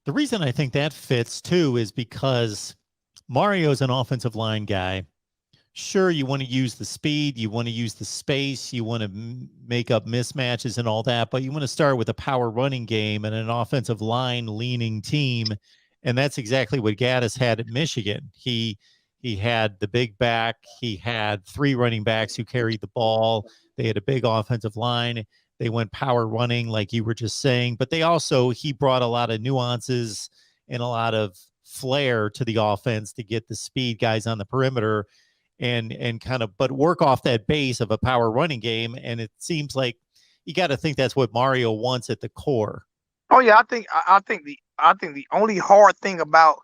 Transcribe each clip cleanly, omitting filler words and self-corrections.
The reason I think that fits too is because Mario's an offensive line guy. Sure, you want to use the speed, you want to use the space, you want to make up mismatches and all that, but you want to start with a power running game and an offensive line leaning team. And that's exactly what Gattis had at Michigan. He had the big back, he had three running backs who carried the ball. They had a big offensive line. They went power running, like you were just saying, but he brought a lot of nuances and a lot of flair to the offense to get the speed guys on the perimeter and kind of but work off that base of a power running game. And it seems like you got to think that's what Mario wants at the core. Oh yeah, I think the only hard thing about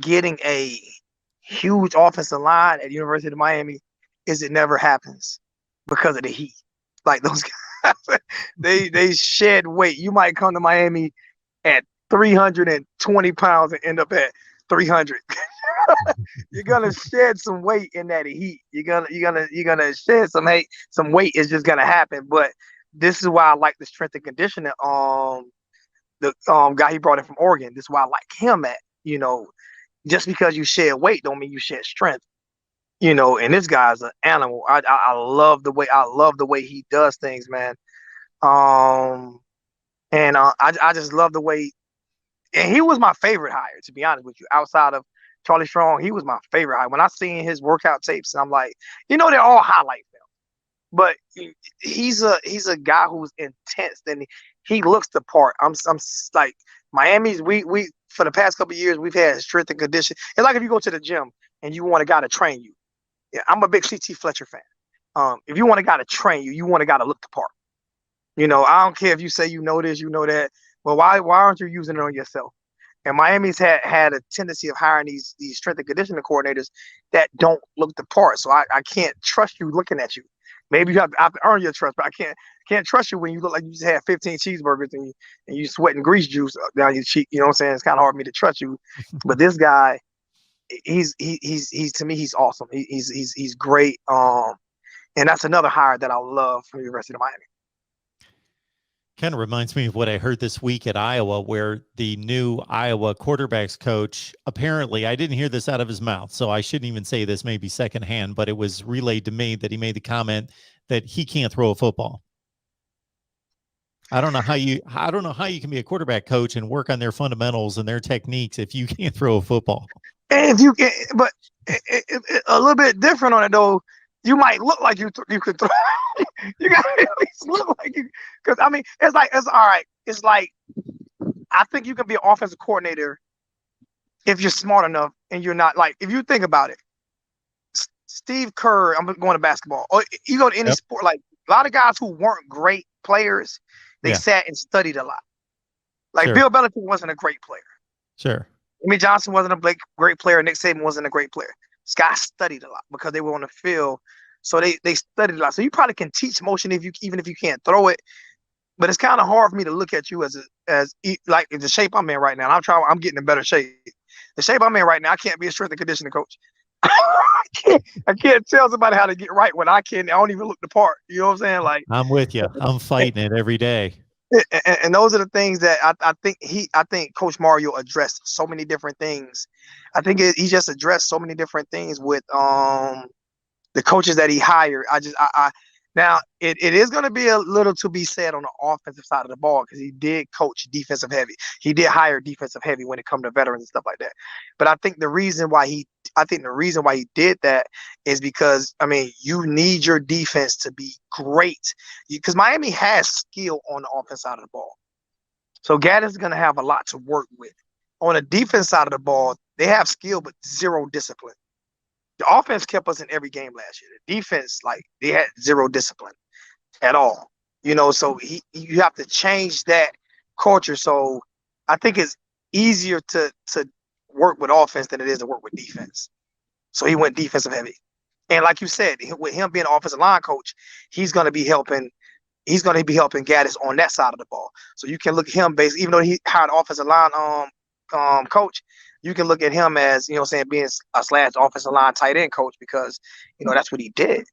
getting a huge offensive line at University of Miami is it never happens because of the heat. Like those guys, they shed weight. You might come to Miami at 320 pounds and end up at 300. You're gonna shed some weight in that heat. You're gonna shed some weight is just gonna happen. But this is why I like the strength and conditioning. The guy he brought in from Oregon. This is why I like him at. Just because you shed weight don't mean you shed strength. And this guy's an animal. I love the way he does things, man. Um, and I just love the way. And he was my favorite hire, to be honest with you. Outside of Charlie Strong, he was my favorite hire. When I seen his workout tapes, and I'm like, they're all highlight film, but he's a guy who's intense and he looks the part. I'm like Miami's. We for the past couple of years we've had strength and condition. It's like if you go to the gym and you want a guy to train you. Yeah, I'm a big CT Fletcher fan. If you want a guy to train you, you want a guy to look the part. I don't care if you say you know this, you know that. Well, why aren't you using it on yourself? And Miami's had a tendency of hiring these strength and conditioning coordinators that don't look the part. So I can't trust you looking at you. Maybe you have to earn your trust, but I can't trust you when you look like you just had 15 cheeseburgers and you sweating grease juice down your cheek. You know what I'm saying? It's kind of hard for me to trust you. But this guy, he's to me he's awesome. He's great. And that's another hire that I love from the University of Miami. Kind of reminds me of what I heard this week at Iowa, where the new Iowa quarterbacks coach, apparently, I didn't hear this out of his mouth, so I shouldn't even say this maybe secondhand, but it was relayed to me that he made the comment that he can't throw a football. I don't know how you can be a quarterback coach and work on their fundamentals and their techniques if you can't throw a football. And if you can, but a little bit different on it though. You might look like you could throw. You got to at least look like you. Because I mean, it's all right. It's like I think you can be an offensive coordinator if you're smart enough and you're not like if you think about it. Steve Kerr, I'm going to basketball. Or you go to any sport, like a lot of guys who weren't great players, they sat and studied a lot. Like Sure. Bill Belichick wasn't a great player. Sure. Jimmy Johnson wasn't a great player. Nick Saban wasn't a great player. Scott studied a lot because they were on the field, so they studied a lot. So you probably can teach motion even if you can't throw it, but it's kind of hard for me to look at you as like the shape I'm in right now. I'm getting in better shape. The shape I'm in right now, I can't be a strength and conditioning coach. I can't tell somebody how to get right when I don't even look the part. You know what I'm saying? Like I'm with you. I'm fighting it every day. And those are the things that I think Coach Mario addressed so many different things. I think he just addressed so many different things with the coaches that he hired. Now it is going to be a little to be said on the offensive side of the ball because he did coach defensive heavy. He did hire defensive heavy when it comes to veterans and stuff like that. But I think the reason why he did that is because you need your defense to be great because Miami has skill on the offense side of the ball. So Gattis is going to have a lot to work with. On the defense side of the ball, they have skill but zero discipline. The offense kept us in every game last year. The defense, they had zero discipline at all. So you have to change that culture. So I think it's easier to work with offense than it is to work with defense. So he went defensive heavy. And like you said, with him being an offensive line coach, he's going to be helping Gattis on that side of the ball. So you can look at him even though he hired an offensive line coach, you can look at him as, being a / offensive line tight end coach because, that's what he did.